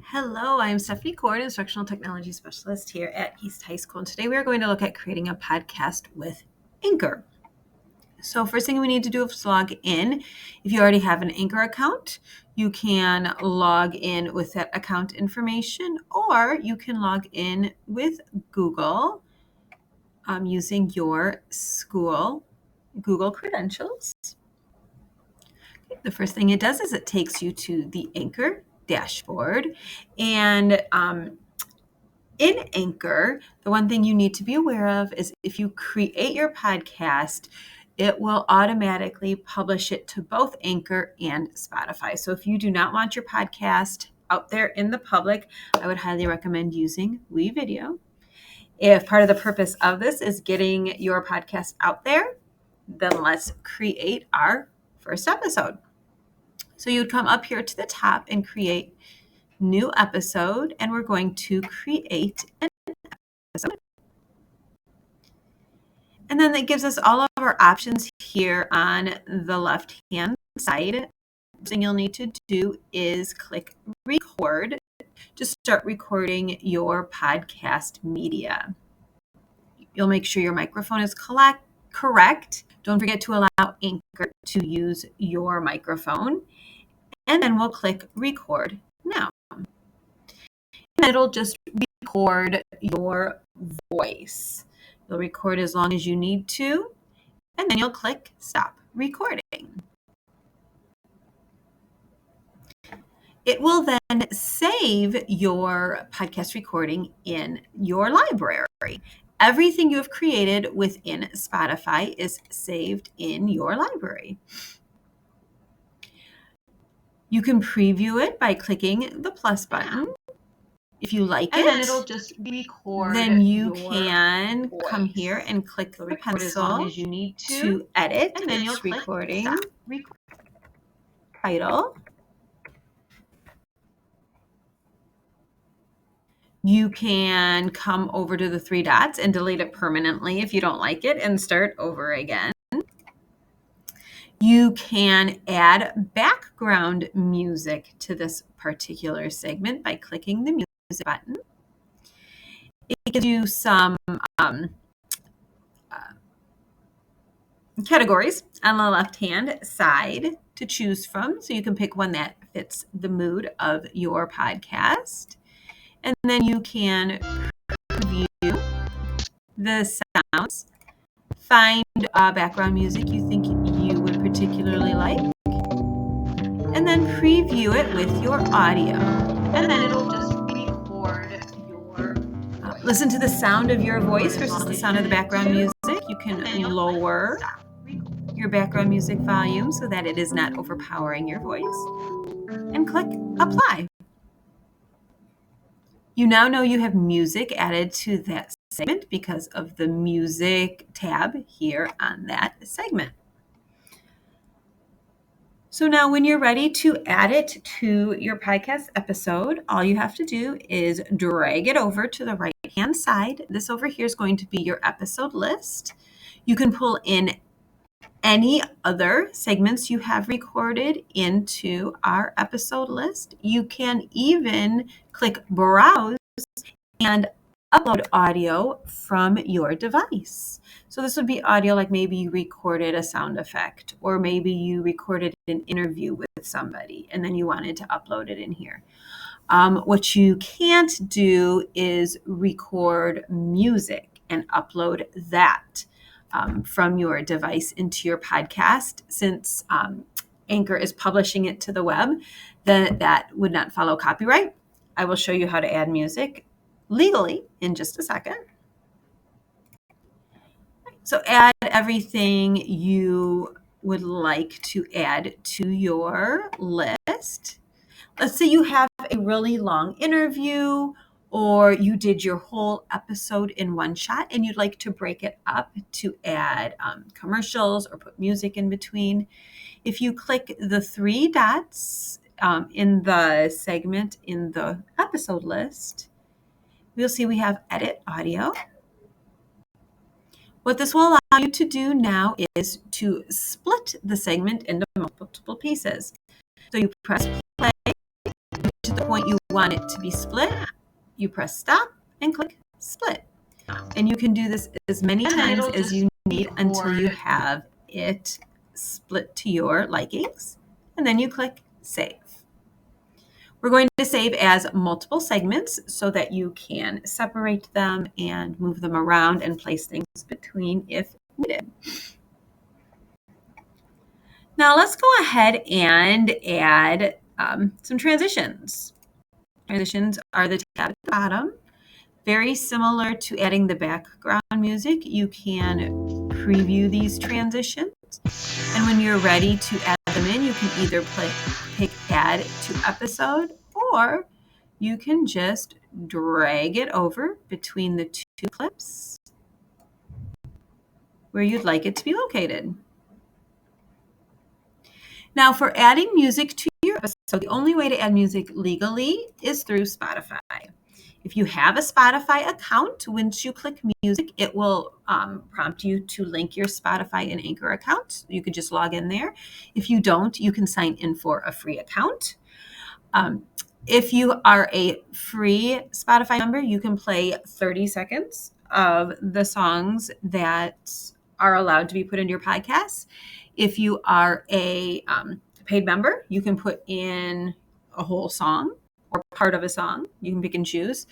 Hello, I'm Stephanie Cord, Instructional Technology Specialist here at East High School. And today we are going to look at creating a podcast with Anchor. So first thing we need to do is log in. If you already have an Anchor account, you can log in with that account information, or you can log in with Google using your school Google credentials. The first thing it does is it takes you to the Anchor dashboard, and in Anchor, the one thing you need to be aware of is if you create your podcast, it will automatically publish it to both Anchor and Spotify. So if you do not want your podcast out there in the public, I would highly recommend using WeVideo. If part of the purpose of this is getting your podcast out there, then let's create our first episode. So you'd come up here to the top and create new episode, and we're going to create an episode. And then that gives us all of our options here on the left-hand side. The thing you'll need to do is click record to start recording your podcast media. You'll make sure your microphone is correct. Don't forget to allow Anchor to use your microphone. And then we'll click record now. And it'll just record your voice. You'll record as long as you need to, and then you'll click stop recording. It will then save your podcast recording in your library. Everything you have created within Spotify is saved in your library. You can preview it by clicking the plus button. If you like it, then it'll just record. Then you can come here and click the pencil as long as you need to edit. And then you'll it's click recording stop. title. You can come over to the three dots and delete it permanently if you don't like it and start over again. You can add background music to this particular segment by clicking the music button. It gives you some categories on the left-hand side to choose from, so you can pick one that fits the mood of your podcast. And then you can preview the sounds, find background music you think you would particularly like, and then preview it with your audio. And then it'll just record your voice. Listen to the sound of your voice versus the sound of the background music. You can lower your background music volume so that it is not overpowering your voice, and click apply. You now know you have music added to that segment because of the music tab here on that segment. So now when you're ready to add it to your podcast episode, all you have to do is drag it over to the right-hand side. This over here is going to be your episode list. You can pull in any other segments you have recorded into our episode list. You can even click browse and upload audio from your device. So this would be audio like maybe you recorded a sound effect, or maybe you recorded an interview with somebody and then you wanted to upload it in here. What you can't do is record music and upload that from your device into your podcast. Since Anchor is publishing it to the web, then that would not follow copyright. I will show you how to add music legally in just a second. So add everything you would like to add to your list. Let's say you have a really long interview, or you did your whole episode in one shot and you'd like to break it up to add commercials or put music in between. If you click the three dots in the segment in the episode list, we'll see we have edit audio. What this will allow you to do now is to split the segment into multiple pieces. So you press play to the point you want it to be split, you press stop and click split. And you can do this as many times as you need until you have it split to your likings. And then you click save. We're going to save as multiple segments so that you can separate them and move them around and place things between if needed. Now let's go ahead and add some transitions. Transitions are the tab at the bottom. Very similar to adding the background music, you can preview these transitions. And when you're ready to add them in, you can either pick add to episode, or you can just drag it over between the two clips where you'd like it to be located. Now for adding music to your episode, the only way to add music legally is through Spotify. If you have a Spotify account, once you click music, it will prompt you to link your Spotify and Anchor accounts. You could just log in there. If you don't, you can sign in for a free account. If you are a free Spotify member, you can play 30 seconds of the songs that are allowed to be put into your podcast. If you are a paid member, you can put in a whole song or part of a song. You can pick and choose.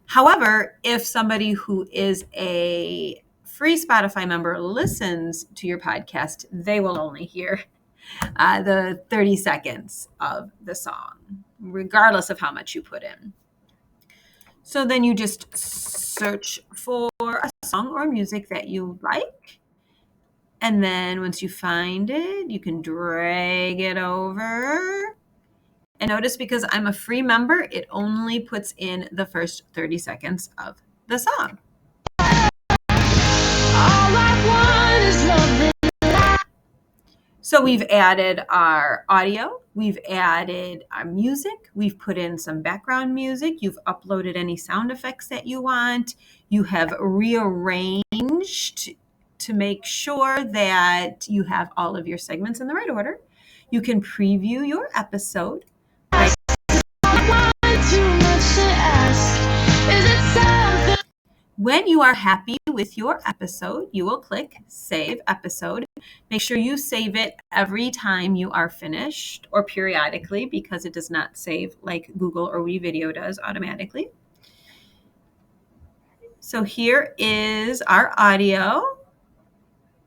However, if somebody who is a free Spotify member listens to your podcast, they will only hear the 30 seconds of the song, regardless of how much you put in. So then you just search for a song or music that you like. And then once you find it, you can drag it over. And notice, because I'm a free member, it only puts in the first 30 seconds of the song. So we've added our audio, we've added our music, we've put in some background music, you've uploaded any sound effects that you want, you have rearranged to make sure that you have all of your segments in the right order. You can preview your episode. When you are happy with your episode, you will click Save Episode. Make sure you save it every time you are finished, or periodically, because it does not save like Google or WeVideo does automatically. So here is our audio.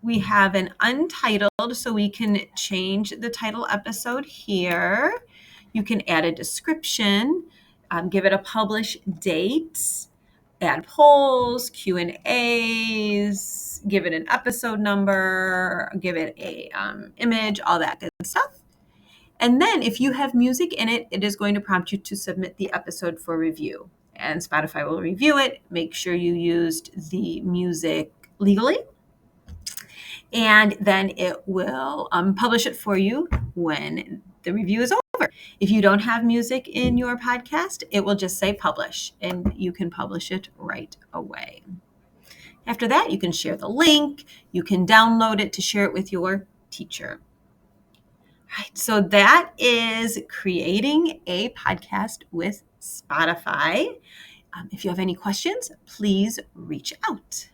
We have an untitled, so we can change the title episode here. You can add a description, give it a publish date, add polls, Q&As, give it an episode number, give it a image, all that good stuff. And then if you have music in it, it is going to prompt you to submit the episode for review. And Spotify will review it, make sure you used the music legally, and then it will publish it for you when the review is over. If you don't have music in your podcast, it will just say publish, and you can publish it right away. After that, you can share the link. You can download it to share it with your teacher. Right, so that is creating a podcast with Spotify. If you have any questions, please reach out.